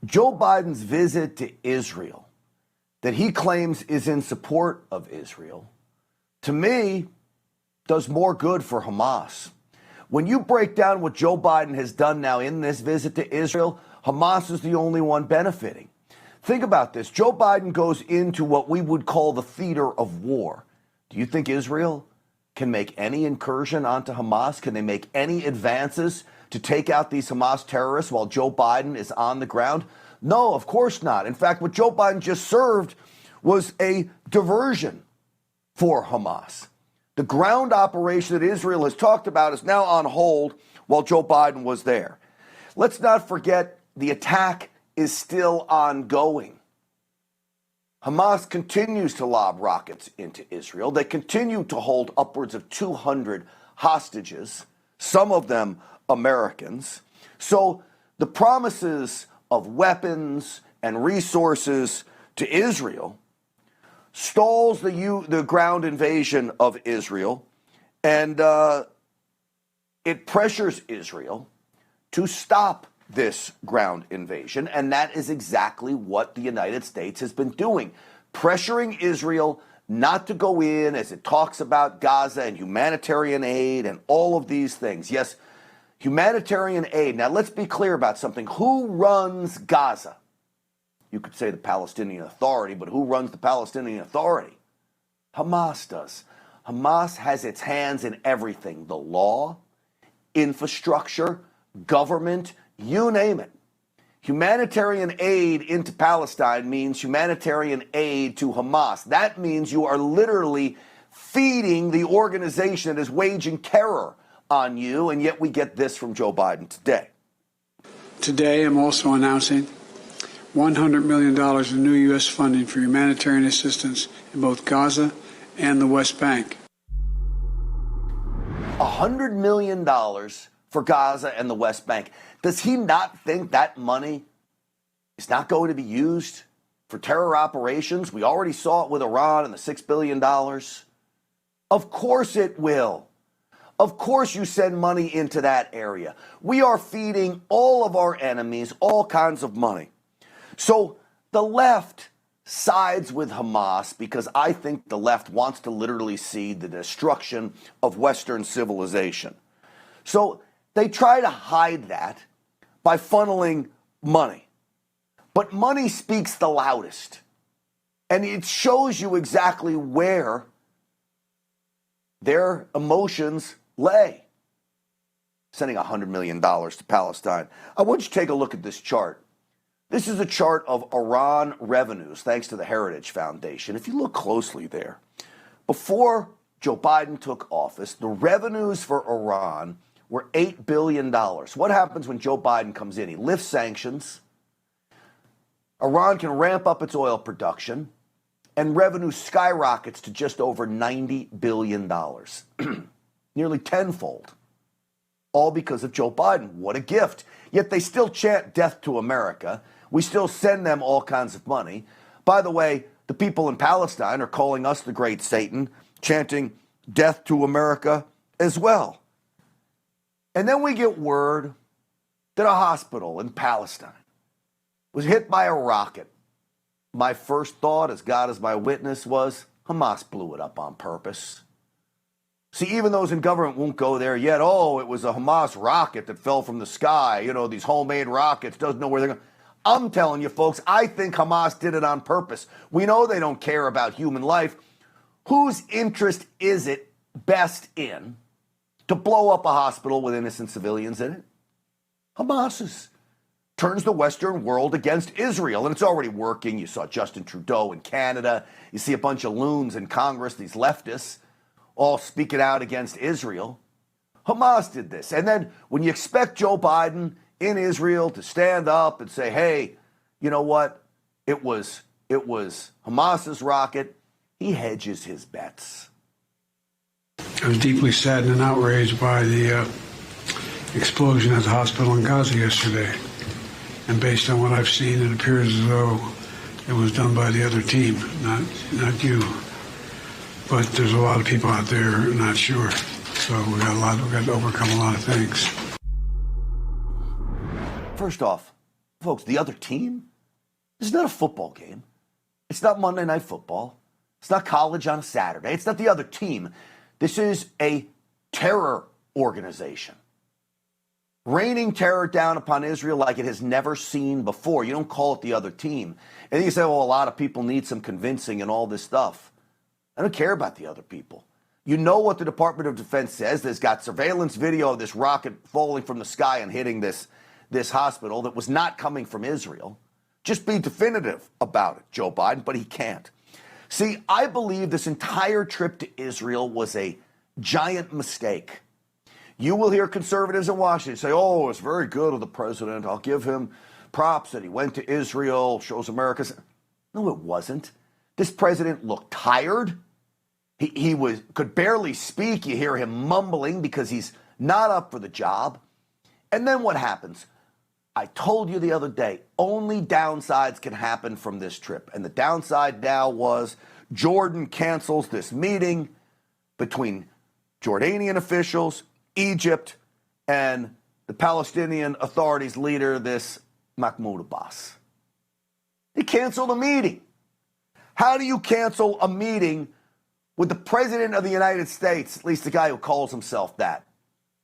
Joe Biden's visit to Israel, that he claims is in support of Israel, to me, does more good for Hamas. When you break down what Joe Biden has done now in this visit to Israel, Hamas is the only one benefiting. Think about this. Joe Biden goes into what we would call the theater of war. Do you think Israel can make any incursion onto Hamas? Can they make any advances to take out these Hamas terrorists while Joe Biden is on the ground? No, of course not. In fact, what Joe Biden just served was a diversion for Hamas. The ground operation that Israel has talked about is now on hold while Joe Biden was there. Let's not forget the attack is still ongoing. Hamas continues to lob rockets into Israel. They continue to hold upwards of 200 hostages, some of them Americans. So the promises of weapons and resources to Israel stalls the ground invasion of Israel, and it pressures Israel to stop this ground invasion, and that is exactly what the United States has been doing, pressuring Israel not to go in as it talks about Gaza and humanitarian aid and all of these things. Yes, humanitarian aid. Now, let's be clear about something. Who runs Gaza? You could say the Palestinian Authority, but who runs the Palestinian Authority? Hamas does. Hamas has its hands in everything, the law, infrastructure, government, you name it. Humanitarian aid into Palestine means humanitarian aid to Hamas. That means you are literally feeding the organization that is waging terror on you, and yet we get this from Joe Biden today. Today, I'm also announcing $100 million in new U.S. funding for humanitarian assistance in both Gaza and the West Bank. $100 million for Gaza and the West Bank. Does he not think that money is not going to be used for terror operations? We already saw it with Iran and the $6 billion. Of course it will. Of course you send money into that area. We are feeding all of our enemies all kinds of money. So the left sides with Hamas because I think the left wants to literally see the destruction of Western civilization. So they try to hide that by funneling money. But money speaks the loudest. And it shows you exactly where their emotions lay. Sending $100 million to Palestine. I want you to take a look at this chart. This is a chart of Iran revenues, thanks to the Heritage Foundation. If you look closely there, before Joe Biden took office, the revenues for Iran were $8 billion. What happens when Joe Biden comes in? He lifts sanctions. Iran can ramp up its oil production, and revenue skyrockets to just over $90 billion. Nearly tenfold. All because of Joe Biden. What a gift. Yet they still chant death to America. We still send them all kinds of money. By the way, the people in Palestine are calling us the great Satan, chanting death to America as well. And then we get word that a hospital in Palestine was hit by a rocket. My first thought, as God is my witness, was Hamas blew it up on purpose. See, even those in government won't go there yet. Oh, it was a Hamas rocket that fell from the sky. You know, these homemade rockets, doesn't know where they're going. I'm telling you, folks, I think Hamas did it on purpose. We know they don't care about human life. Whose interest is it best in to blow up a hospital with innocent civilians in it? Hamas's. Turns the Western world against Israel, and it's already working. You saw Justin Trudeau in Canada. You see a bunch of loons in Congress, these leftists, all speaking out against Israel. Hamas did this. And then when you expect Joe Biden in Israel to stand up and say, hey, you know what? It was Hamas's rocket. He hedges his bets. I was deeply saddened and outraged by the explosion at the hospital in Gaza yesterday. And based on what I've seen, it appears as though it was done by the other team, not you. But there's a lot of people out there not sure. So we've got to overcome a lot of things. First off, Folks, the other team? This is not a football game. It's not Monday Night Football. It's not college on a Saturday. It's not the other team. This is a terror organization, raining terror down upon Israel like it has never seen before. You don't call it the other team. And you say, well, a lot of people need some convincing and all this stuff. I don't care about the other people. You know what the Department of Defense says. There's got surveillance video of this rocket falling from the sky and hitting this hospital that was not coming from Israel. Just be definitive about it, Joe Biden, but he can't. See, I believe this entire trip to Israel was a giant mistake. You will hear conservatives in Washington say, oh, it's very good of the president. I'll give him props that he went to Israel, shows America's. No, it wasn't. This president looked tired. He could barely speak. You hear him mumbling because he's not up for the job. And then what happens? I told you the other day, only downsides can happen from this trip. And the downside now was Jordan cancels this meeting between Jordanian officials, Egypt, and the Palestinian Authority's leader, this Mahmoud Abbas. They canceled a meeting. How do you cancel a meeting with the President of the United States, at least the guy who calls himself that,